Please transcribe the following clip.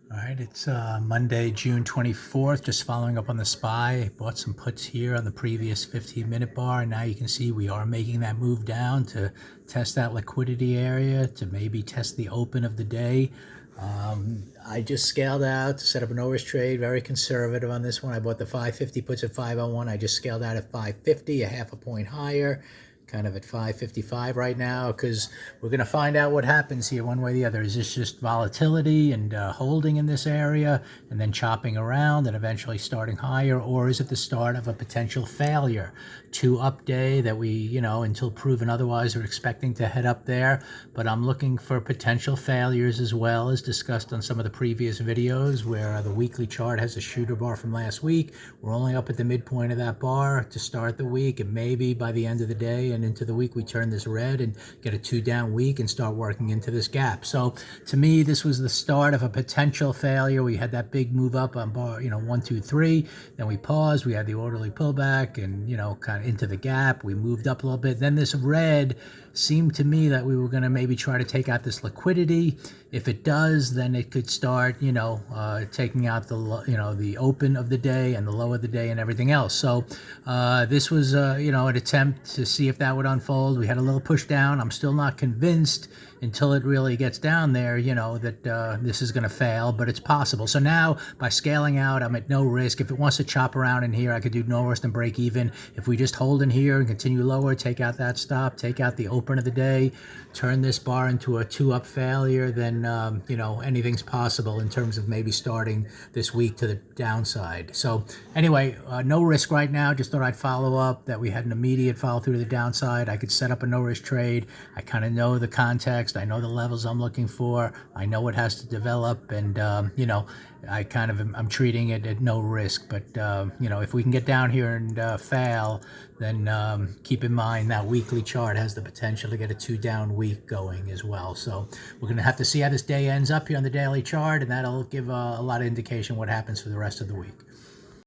All right, it's Monday, June 24th, just following up on the SPY. I bought some puts here on the previous 15-minute bar, and now you can see we are making that move down to test that liquidity area, to maybe test the open of the day. I just scaled out to set up an no-risk trade, very conservative on this one. I bought the 550 puts at 501. I just scaled out at 550, a half a point higher, kind of at 555 right now, because we're going to find out what happens here one way or the other. Is this just volatility and holding in this area and then chopping around and eventually starting higher, or is it the start of a potential failure? Two up day that we, until proven otherwise, are expecting to head up there, but I'm looking for potential failures as well, as discussed on some of the previous videos, where the weekly chart has a shooter bar from last week. We're only up at the midpoint of that bar to start the week, and maybe by the end of the day and into the week we turn this red and get a 2-down week and start working into this gap. So to me, this was the start of a potential failure. We had that big move up on bar 1, 2, 3, then we paused, we had the orderly pullback, and kind of into the gap, we moved up a little bit. Then this red seemed to me that we were going to maybe try to take out this liquidity. If it does, then it could start taking out the open of the day and the low of the day and everything else. So this was an attempt to see if that would unfold. We had a little push down. I'm still not convinced until it really gets down there, that this is going to fail, but it's possible. So now, by scaling out, I'm at no risk. If it wants to chop around in here, I could do no worse than break even. If we just hold in here and continue lower, take out that stop, take out the open of the day, turn this bar into a 2-up failure, then, anything's possible in terms of maybe starting this week to the downside. So anyway, no risk right now. Just thought I'd follow up that we had an immediate follow through to the downside. I could set up a no risk trade. I kind of know the context. I know the levels I'm looking for. I know what has to develop, and I'm treating it at no risk. But if we can get down here and fail, then keep in mind that weekly chart has the potential to get a 2-down week going as well. So we're going to have to see how this day ends up here on the daily chart, and that'll give a lot of indication what happens for the rest of the week.